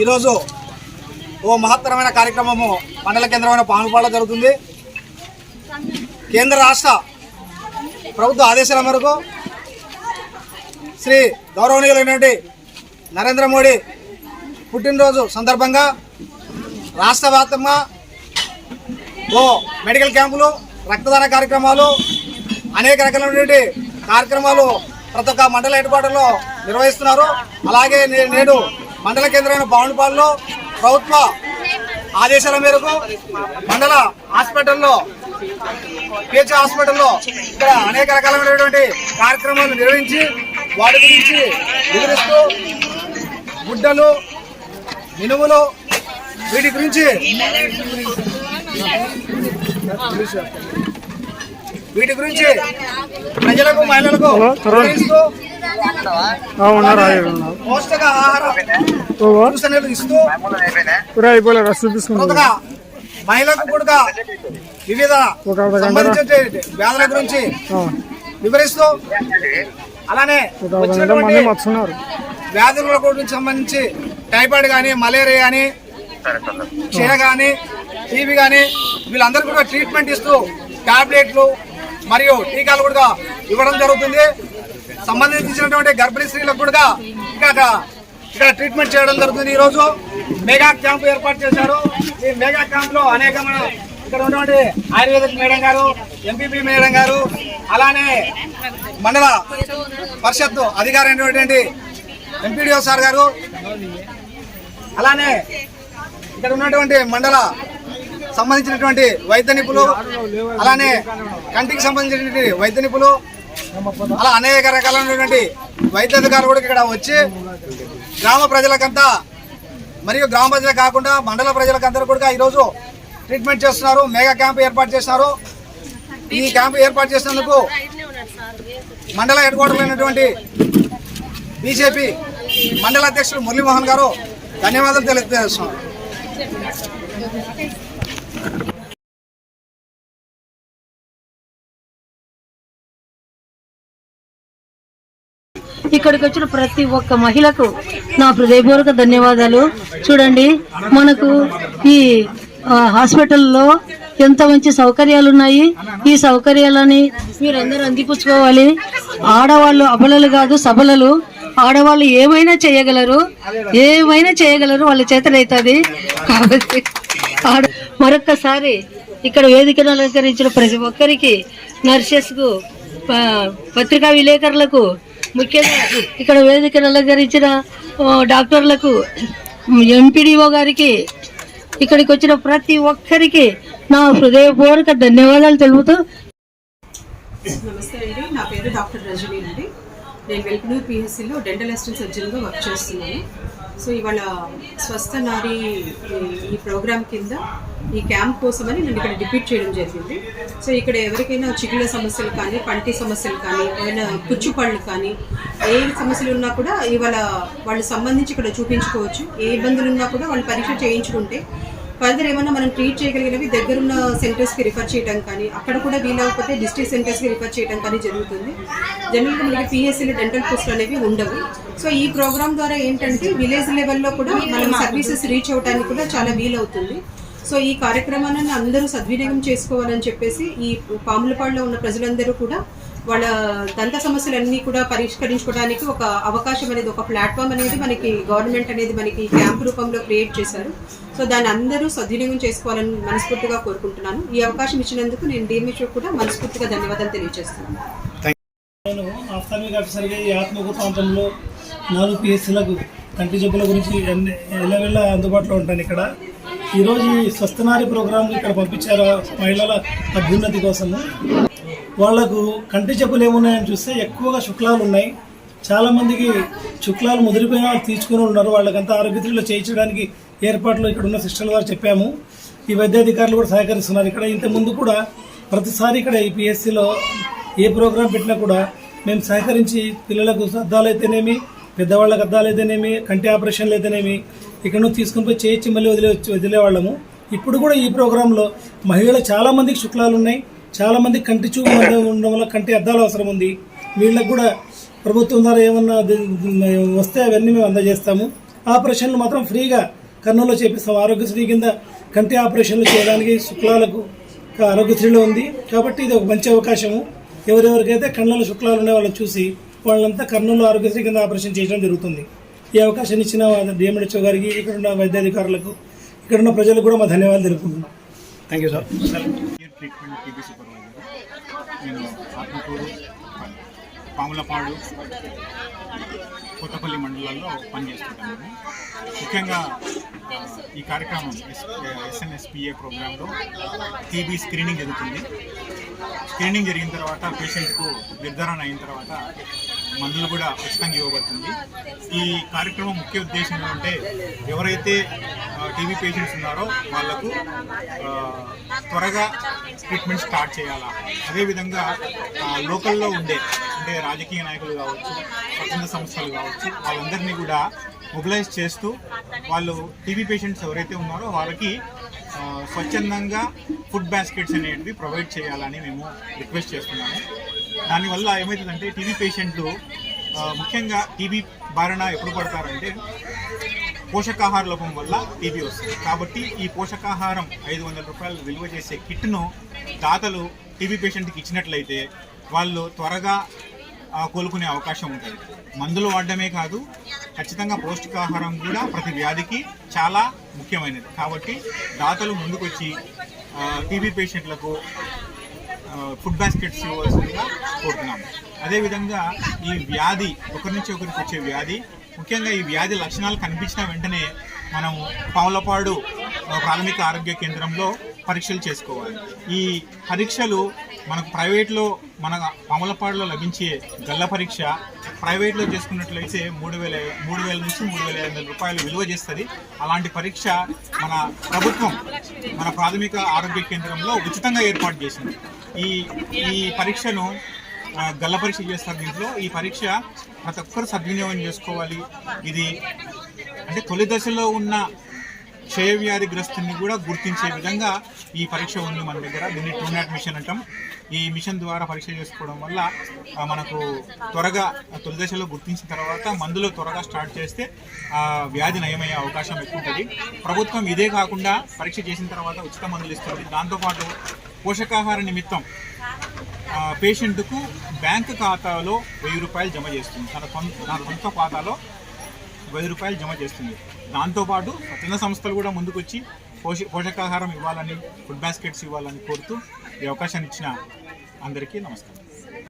ఈరోజు ఓ మహత్తరమైన కార్యక్రమము మండల కేంద్రమైన పానుపాడులో జరుగుతుంది. కేంద్ర రాష్ట్ర ప్రభుత్వ ఆదేశాల మేరకు శ్రీ గౌరవనీయులైనటువంటి నరేంద్ర మోడీ పుట్టినరోజు సందర్భంగా రాష్ట్ర వ్యాప్తంగా ఓ మెడికల్ క్యాంపులు, రక్తదాన కార్యక్రమాలు, అనేక రకాలైనటువంటి కార్యక్రమాలు ప్రతి ఒక్క మండల హెడ్క్వార్టర్లో నిర్వహిస్తున్నారు. అలాగే నేడు మండల కేంద్రమైన పానుపాడులో ప్రభుత్వ ఆదేశాల మేరకు మండల హాస్పిటల్లో, పిహెచ్ హాస్పిటల్లో ఇక్కడ అనేక రకాలైనటువంటి కార్యక్రమాలు నిర్వహించి వాటి గురించి వివరిస్తూ గుడ్డలు, మినుములు వీటి గురించి ప్రజలకు, మహిళలకు పౌష్టిక ఆహార సూచనలు ఇస్తూ మహిళలకు కూడా వివిధ సంబంధించిన వ్యాధుల గురించి వివరిస్తూ, అలానే వ్యాధుల గురించి సంబంధించి టైఫాయిడ్ కానీ, మలేరియా కానీ, క్షయ కానీ, టీబీ కానీ వీళ్ళందరూ కూడా ట్రీట్మెంట్ ఇస్తూ టాబ్లెట్లు మరియు టీకాలు కూడా ఇవ్వడం జరుగుతుంది. సంబంధించినటువంటి గర్భిణీ స్త్రీలకు కూడా ఇక్కడ ట్రీట్మెంట్ చేయడం జరుగుతుంది. ఈరోజు మెగా క్యాంపు ఏర్పాటు చేశారు. ఈ మెగా క్యాంప్ లో అనేకమైన ఇక్కడ ఉన్నటువంటి ఆయుర్వేదిక్ మేడం గారు, ఎంపీపీ మేడం గారు, అలానే మండల పరిషత్ అధికారి అయినటువంటి ఎంపీడీఓ సార్ గారు, అలానే ఇక్కడ ఉన్నటువంటి మండల సంబంధించినటువంటి వైద్య నిపుణులు, అలానే కంటికి సంబంధించినటువంటి వైద్య నిపుణులు, అలా అనేక రకాలైనటువంటి వైద్య అధికారులు కూడా ఇక్కడ వచ్చి గ్రామ ప్రజలకంతా మరియు గ్రామ ప్రజలే కాకుండా మండల ప్రజలకందరూ కూడా ఈరోజు ట్రీట్మెంట్ చేస్తున్నారు. మెగా క్యాంప్ ఏర్పాటు చేస్తున్నారు. ఈ క్యాంపు ఏర్పాటు చేసినందుకు మండల హెడ్ క్వార్టర్లో అయినటువంటి బీజేపీ మండల అధ్యక్షుడు మురళీమోహన్ గారు ధన్యవాదాలు తెలియజేస్తున్నారు. ఇక్కడికి వచ్చిన ప్రతి ఒక్క మహిళకు నా హృదయపూర్వక ధన్యవాదాలు. చూడండి, మనకు ఈ హాస్పిటల్లో ఎంత మంచి సౌకర్యాలు ఉన్నాయి. ఈ సౌకర్యాలని మీరందరూ అందిపుచ్చుకోవాలి. ఆడవాళ్ళు అబలలు కాదు, సబలలు. ఆడవాళ్ళు ఏమైనా చేయగలరు, వాళ్ళ చేతనైతుంది. కాబట్టి మరొక్కసారి ఇక్కడ వేదికను అలంకరించిన ప్రతి ఒక్కరికి, నర్సెస్కు, పత్రికా విలేకరులకు, ముఖ్యంగా ఇక్కడ వేదికను అలంకరించిన డాక్టర్లకు, ఎంపీడీఓ గారికి, ఇక్కడికి వచ్చిన ప్రతి ఒక్కరికి నా హృదయపూర్వక ధన్యవాదాలు తెలుపుతూ. నమస్తే అండి, నా పేరు డాక్టర్ రజనీ అండి. నేను వెల్పునూరు పిహెచ్సిలో డెంటల్ అసిస్టెంట్ సర్జన్గా వర్క్ చేస్తున్నాను. సో ఇవాళ స్వస్థ నారీ ఈ ప్రోగ్రామ్ కింద ఈ క్యాంప్ కోసమని నేను ఇక్కడ డిప్యూట్ చేయడం జరిగింది. సో ఇక్కడ ఎవరికైనా చిగుళ్ళ సమస్యలు కానీ, పంటి సమస్యలు కానీ, ఏమైనా పుచ్చుపళ్ళు కానీ, ఏ సమస్యలు ఉన్నా కూడా ఇవాళ వాళ్ళు సంబంధించి ఇక్కడ చూపించుకోవచ్చు. ఏ ఇబ్బందులు ఉన్నా కూడా వాళ్ళు పరీక్ష చేయించుకుంటే ఫర్దర్ ఏమన్నా మనం ట్రీట్ చేయగలిగినవి దగ్గరున్న సెంటర్స్కి రిఫర్ చేయడం కానీ, అక్కడ కూడా వీలవకపోతే డిస్ట్రిక్ట్ సెంటర్స్కి రిఫర్ చేయడం కానీ జరుగుతుంది. జనరల్గా మనకి పిహెచ్సిలో డెంటల్ పోస్టులు అనేవి ఉండవు. సో ఈ ప్రోగ్రామ్ ద్వారా ఏంటంటే విలేజ్ లెవెల్లో కూడా మనం సర్వీసెస్ రీచ్ అవ్వడానికి కూడా చాలా వీలవుతుంది. సో ఈ కార్యక్రమాన్ని అందరూ సద్వినియోగం చేసుకోవాలని చెప్పేసి ఈ పాములపాడులో ఉన్న ప్రజలందరూ కూడా వాళ్ళ దంత సమస్యలన్నీ కూడా పరిష్కరించుకోవడానికి ఒక అవకాశం అనేది, ఒక ప్లాట్ఫామ్ అనేది మనకి గవర్నమెంట్ అనేది మనకి క్యాంప్ రూపంలో క్రియేట్ చేశారు. సో దాన్ని అందరూ సద్వినియోగం చేసుకోవాలని మనస్ఫూర్తిగా కోరుకుంటున్నాను. ఈ అవకాశం ఇచ్చినందుకు నేను డిఎంహెచ్ఓ కూడా మనస్ఫూర్తిగా ధన్యవాదాలు తెలియజేస్తున్నాను. నేను ఆఫ్థాల్మిక్ ఆఫీసర్గా ఈ ఆత్మకూరు ప్రాంతంలో 4 పిహెచ్సిలకు కంటి జబ్బుల గురించి ఎల్లవెళ్ళ అందుబాటులో ఉంటాను. ఇక్కడ ఈరోజు ఈ స్వస్థనారి ప్రోగ్రాం ఇక్కడ పంపించారు మహిళల అభ్యున్నతి కోసము. వాళ్లకు కంటి జబ్బులు ఏమున్నాయని చూస్తే ఎక్కువగా శుక్లాలు ఉన్నాయి. చాలామందికి శుక్లాలు ముదిరిపోయిన వాళ్ళు తీసుకుని ఉన్నారు. వాళ్ళకంతా ఆరోగ్యశ్రీలో చేయించడానికి ఏర్పాట్లు ఇక్కడ ఉన్న సిస్టర్ల వారు చెప్పాము. ఈ వైద్యాధికారులు కూడా సహకరిస్తున్నారు. ఇక్కడ ఇంతకుముందు కూడా ప్రతిసారి ఇక్కడ ఈ పిహెచ్సిలో ఏ ప్రోగ్రాం పెట్టినా కూడా మేము సహకరించి పిల్లలకు అద్దాలు అయితేనేమి, పెద్దవాళ్ళకి అద్దాలు అయితేనేమి, కంటి ఆపరేషన్లు అయితేనేమి ఇక్కడ నుంచి తీసుకుని పోయి చేయించి మళ్ళీ వదిలేవాళ్ళము. ఇప్పుడు కూడా ఈ ప్రోగ్రాంలో మహిళలు చాలామందికి శుక్లాలు ఉన్నాయి. చాలామంది కంటి చూపు ఉండడం వల్ల కంటి అద్దాలు అవసరం ఉంది. వీళ్ళకు కూడా ప్రభుత్వం ద్వారా ఏమన్నా వస్తే అవన్నీ మేము అందజేస్తాము. ఆపరేషన్లు మాత్రం ఫ్రీగా కర్నూలులో చేపిస్తాం. ఆరోగ్యశ్రీ కింద కంటి ఆపరేషన్లు చేయడానికి శుక్లాలకు ఆరోగ్యశ్రీలో ఉంది. కాబట్టి ఇది ఒక మంచి అవకాశము. ఎవరెవరికైతే కళ్ళలో శుక్లాలు ఉండే వాళ్ళని చూసి వాళ్ళంతా కర్నూలు ఆరోగ్యశ్రీ కింద ఆపరేషన్ చేయడం జరుగుతుంది. ఈ అవకాశాన్ని ఇచ్చిన డిఎంహెచ్ఓ గారికి, ఇక్కడున్న వైద్యాధికారులకు, ఇక్కడున్న ప్రజలకు కూడా మా ధన్యవాదాలు తెలుపుకుంటున్నాం. Thank you sir. Treatment TB supervisor. నేను ఆత్మకూరు, పాములపాడు, కొత్తపల్లి మండలాల్లో పనిచేస్తుంటాను. ముఖ్యంగా ఈ కార్యక్రమం ఎస్ఎన్ఎస్పిఏ ప్రోగ్రాంలో టీబీ స్క్రీనింగ్ జరుగుతుంది. స్క్రీనింగ్ జరిగిన తర్వాత పేషెంట్కు నిర్ధారణ అయిన తర్వాత మందులు కూడా ఉచితంగా ఇవ్వబడుతుంది. ఈ కార్యక్రమం ముఖ్య ఉద్దేశం ఏంటంటే ఎవరైతే టీబీ పేషెంట్స్ ఉన్నారో వాళ్లకు త్వరగా ట్రీట్మెంట్ స్టార్ట్ చేయాలా, అదేవిధంగా లోకల్లో ఉండే అంటే రాజకీయ నాయకులు కావచ్చు, స్వచ్ఛంద సంస్థలు కావచ్చు, వాళ్ళందరినీ కూడా మొబిలైజ్ చేస్తూ వాళ్ళు టీబీ పేషెంట్స్ ఎవరైతే ఉన్నారో వాళ్ళకి స్వచ్ఛందంగా ఫుడ్ బాస్కెట్స్ అనేటివి ప్రొవైడ్ చేయాలని మేము రిక్వెస్ట్ చేస్తున్నాము. దానివల్ల ఏమవుతుందంటే టీబీ పేషెంట్లు ముఖ్యంగా టీబీ బారిన ఎప్పుడు పడతారంటే పోషకాహార లోపం వల్ల టీబీ వస్తుంది. కాబట్టి ఈ పోషకాహారం 500 రూపాయలు విలువ చేసే కిట్ను దాతలు టీబీ పేషెంట్కి ఇచ్చినట్లయితే వాళ్ళు త్వరగా కోలుకునే అవకాశం ఉంటుంది. మందులు వాడడమే కాదు, ఖచ్చితంగా పౌష్టికాహారం కూడా ప్రతి వ్యాధికి చాలా ముఖ్యమైనది. కాబట్టి దాతలు ముందుకొచ్చి టీబీ పేషెంట్లకు ఫుడ్ బాస్కెట్స్ ఇవ్వాల్సిందిగా కోరుతున్నాము. అదేవిధంగా ఈ వ్యాధి ఒకరి నుంచి ఒకరికి వచ్చే వ్యాధి, ముఖ్యంగా ఈ వ్యాధి లక్షణాలు కనిపించిన వెంటనే మనము పాములపాడు ప్రాథమిక ఆరోగ్య కేంద్రంలో పరీక్షలు చేసుకోవాలి. ఈ పరీక్షలు మనకు ప్రైవేట్లో మన పాములపాడులో లభించే గల్ల పరీక్ష ప్రైవేట్లో చేసుకున్నట్లయితే 3,000 నుంచి 3,500 రూపాయలు విలువ చేస్తుంది. అలాంటి పరీక్ష మన ప్రభుత్వం మన ప్రాథమిక ఆరోగ్య కేంద్రంలో ఉచితంగా ఏర్పాటు చేసింది. ఈ పరీక్షను గల్ల పరీక్ష చేస్తారు. దీంట్లో ఈ పరీక్ష ప్రతి ఒక్కరు సద్వినియోగం చేసుకోవాలి. ఇది అంటే తొలి దశలో ఉన్న క్షయవ్యాధిగ్రస్తుని కూడా గుర్తించే విధంగా ఈ పరీక్ష ఉంది మన దగ్గర. దీన్ని TrueNat మిషన్ అంటాం. ఈ మిషన్ ద్వారా పరీక్ష చేసుకోవడం వల్ల మనకు త్వరగా తొలి దశలో గుర్తించిన తర్వాత మందులు త్వరగా స్టార్ట్ చేస్తే వ్యాధి నయమయ్యే అవకాశం ఎక్కువ ఉంటుంది. ప్రభుత్వం ఇదే కాకుండా పరీక్ష చేసిన తర్వాత ఉచిత మందులు ఇస్తుంది. దాంతోపాటు పోషకాహార నిమిత్తం పేషెంట్కు బ్యాంకు ఖాతాలో 1000 రూపాయలు జమ చేస్తుంది. తన సొంత ఖాతాలో 1000 రూపాయలు జమ చేస్తుంది. దాంతోపాటు స్వచ్ఛంద సంస్థలు కూడా ముందుకొచ్చి పోషకాహారం ఇవ్వాలని, ఫుడ్ బాస్కెట్స్ ఇవ్వాలని కోరుతూ ఈ అవకాశాన్ని ఇచ్చిన అందరికీ నమస్కారం.